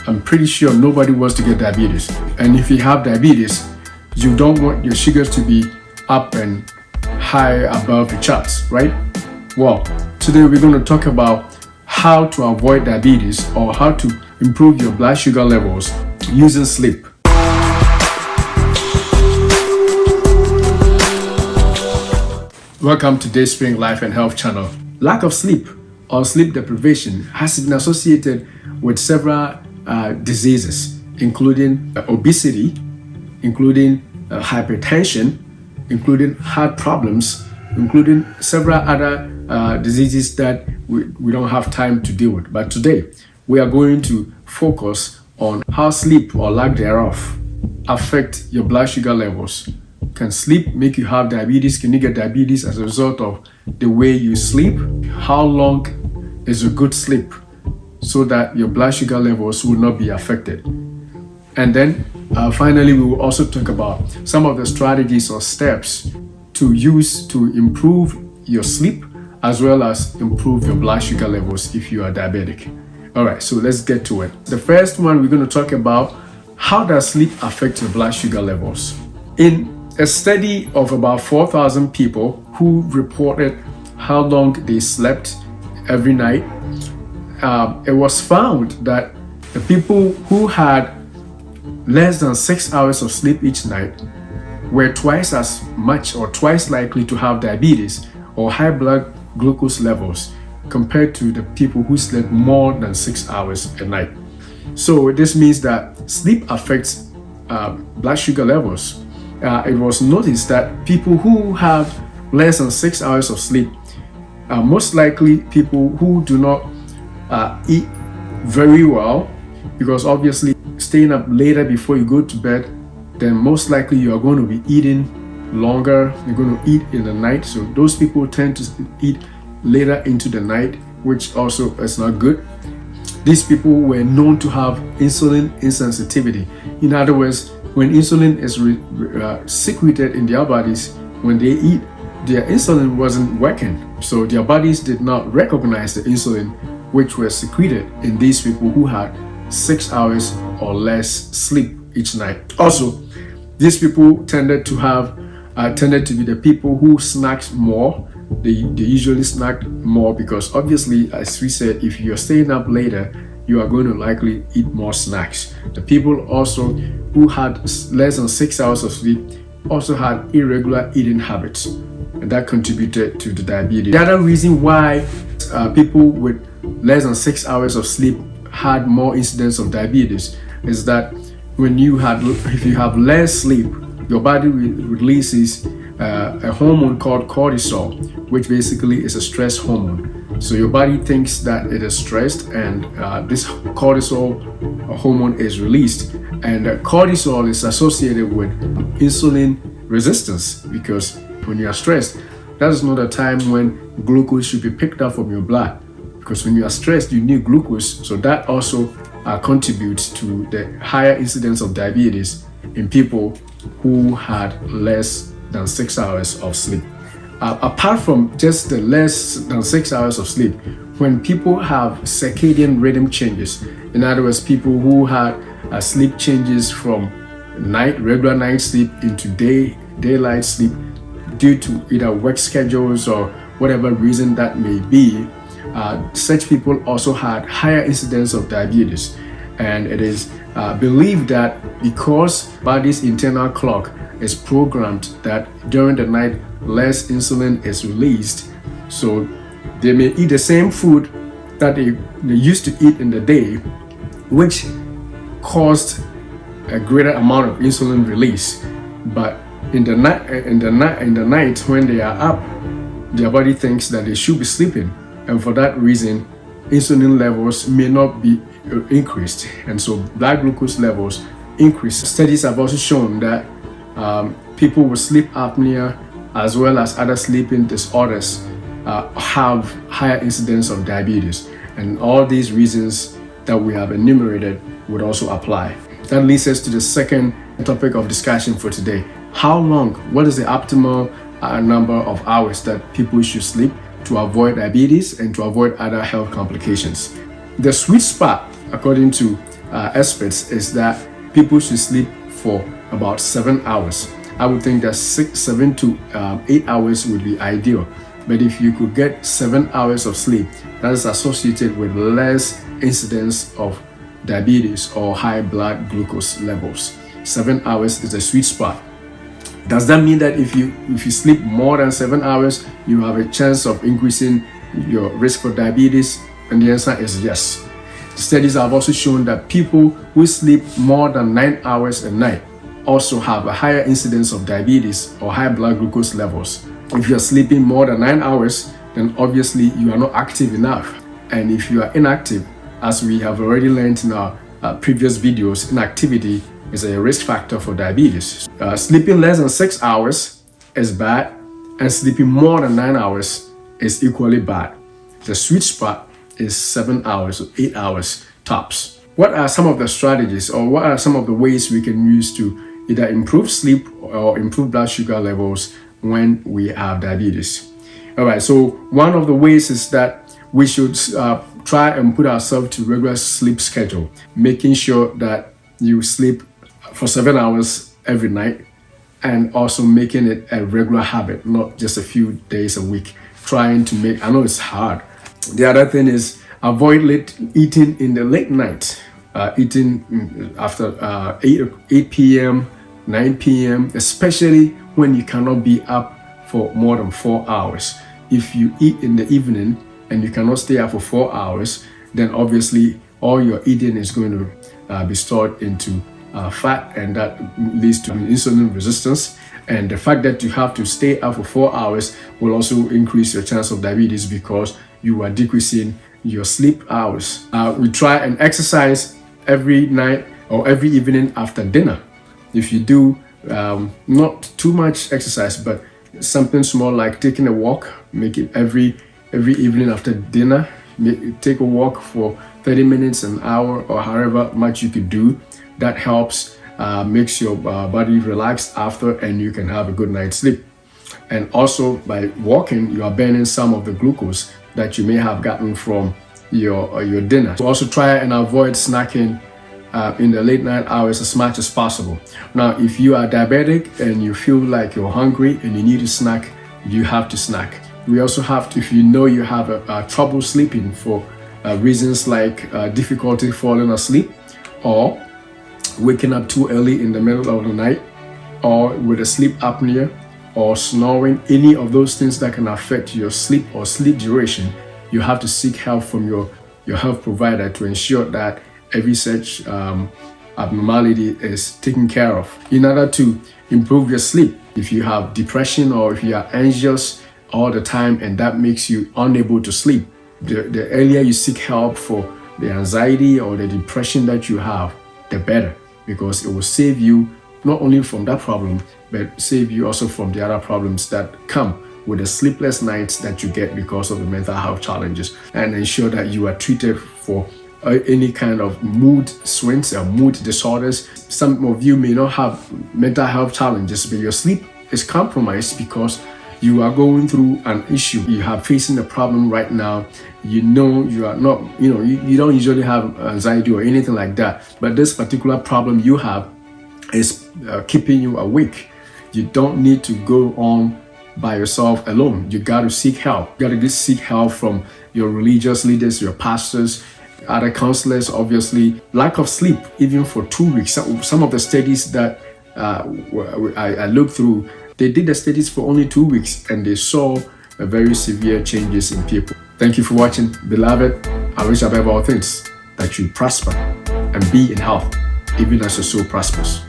I'm pretty sure nobody wants to get diabetes. And if you have diabetes, you don't want your sugars to be up and high above the charts, right? Well, today we're going to talk about how to avoid diabetes or how to improve your blood sugar levels using sleep. Welcome to Dayspring Life and Health channel. Lack of sleep or sleep deprivation has been associated with several diseases, including obesity, including hypertension, including heart problems, including several other diseases that we don't have time to deal with. But today, we are going to focus on how sleep or lack thereof affect your blood sugar levels. Can sleep make you have diabetes? Can you get diabetes as a result of the way you sleep? How long is a good sleep so that your blood sugar levels will not be affected? And then finally, we will also talk about some of the strategies or steps to use to improve your sleep as well as improve your blood sugar levels if you are diabetic. All right, so let's get to it. The first one, we're going to talk about how does sleep affect your blood sugar levels. In a study of about 4,000 people who reported how long they slept every night, it was found that the people who had less than 6 hours of sleep each night were twice as much or twice likely to have diabetes or high blood glucose levels compared to the people who slept more than 6 hours a night. So this means that sleep affects blood sugar levels. It was noticed that people who have less than 6 hours of sleep are most likely people who do not eat very well, because obviously staying up later before you go to bed, then most likely you are going to be eating longer, you're going to eat in the night. So those people tend to eat later into the night, which also is not good. These people were known to have insulin insensitivity. In other words, when insulin is secreted in their bodies, when they eat, their insulin wasn't working. So their bodies did not recognize the insulin which was secreted in these people who had 6 hours or less sleep each night. Also, these people tended to be the people who snacked more. They usually snacked more because obviously, as we said, if you're staying up later, you are going to likely eat more snacks. The people also who had less than 6 hours of sleep also had irregular eating habits, and that contributed to the diabetes. The other reason why people with less than 6 hours of sleep had more incidence of diabetes is that if you have less sleep, your body releases a hormone called cortisol, which basically is a stress hormone. So your body thinks that it is stressed, and this cortisol hormone is released. And cortisol is associated with insulin resistance, because when you are stressed, that is not a time when glucose should be picked up from your blood. Because when you are stressed, you need glucose. So that also contributes to the higher incidence of diabetes in people who had less than 6 hours of sleep. Apart from just the less than 6 hours of sleep, when people have circadian rhythm changes, in other words, people who had sleep changes from regular night sleep into daylight sleep due to either work schedules or whatever reason that may be, such people also had higher incidence of diabetes. And it is believed that because body's internal clock is programmed that during the night less insulin is released, so they may eat the same food that they used to eat in the day, which caused a greater amount of insulin release. But in the night when they are up, their body thinks that they should be sleeping, and for that reason insulin levels may not be increased, and so blood glucose levels increase. Studies have also shown that people with sleep apnea as well as other sleeping disorders have higher incidence of diabetes, and all these reasons that we have enumerated would also apply. That leads us to the second topic of discussion for today. How long? What is the optimal number of hours that people should sleep to avoid diabetes and to avoid other health complications? The sweet spot, according to experts is that people should sleep for about 7 hours. I would think that 7 to 8 hours would be ideal. But if you could get 7 hours of sleep, that is associated with less incidence of diabetes or high blood glucose levels. 7 hours is a sweet spot. Does that mean that if you sleep more than 7 hours, you have a chance of increasing your risk for diabetes? And the answer is yes. Studies have also shown that people who sleep more than 9 hours a night also have a higher incidence of diabetes or high blood glucose levels. If you're sleeping more than 9 hours, then obviously you are not active enough. And if you are inactive, as we have already learned in our previous videos, inactivity is a risk factor for diabetes. Sleeping less than 6 hours is bad, and sleeping more than 9 hours is equally bad. The sweet spot is 7 hours or 8 hours tops. What are some of the strategies, or what are some of the ways we can use to either improve sleep or improve blood sugar levels when we have diabetes? All right, so one of the ways is that we should try and put ourselves to regular sleep schedule, making sure that you sleep for 7 hours every night, and also making it a regular habit, not just a few days a week. Trying to make, I know it's hard. The other thing is avoid eating in the late night, eating after 8 p.m., 9 p.m., especially when you cannot be up for more than 4 hours. If you eat in the evening and you cannot stay up for 4 hours, then obviously all your eating is going to be stored into fat, and that leads to insulin resistance. And the fact that you have to stay up for 4 hours will also increase your chance of diabetes because you are decreasing your sleep hours. We try and exercise every night or every evening after dinner. If you do not too much exercise, but something small like taking a walk, make it every evening after dinner. Take a walk for 30 minutes, an hour, or however much you could do. That helps, makes your body relaxed after, and you can have a good night's sleep. And also by walking, you are burning some of the glucose that you may have gotten from your dinner. So also try and avoid snacking in the late night hours as much as possible. Now, if you are diabetic and you feel like you're hungry and you need to snack, you have to snack. We also have to, if you know you have trouble sleeping for reasons like difficulty falling asleep, or waking up too early in the middle of the night, or with a sleep apnea, or snoring, any of those things that can affect your sleep or sleep duration, you have to seek help from your health provider to ensure that every such abnormality is taken care of. In order to improve your sleep, if you have depression or if you are anxious all the time and that makes you unable to sleep, the earlier you seek help for the anxiety or the depression that you have, the better, because it will save you not only from that problem, but save you also from the other problems that come with the sleepless nights that you get because of the mental health challenges, and ensure that you are treated for any kind of mood swings or mood disorders. Some of you may not have mental health challenges, but your sleep is compromised because you are going through an issue. You are facing a problem right now. You know you are not, you don't usually have anxiety or anything like that, but this particular problem you have is keeping you awake. You don't need to go on by yourself alone. You got to seek help. You got to seek help from your religious leaders, your pastors, other counselors. Obviously, lack of sleep, even for 2 weeks. Some of the studies that I looked through, they did the studies for only 2 weeks and they saw very severe changes in people. Thank you for watching, beloved. I wish above all things that you prosper and be in health, even as your soul prospers.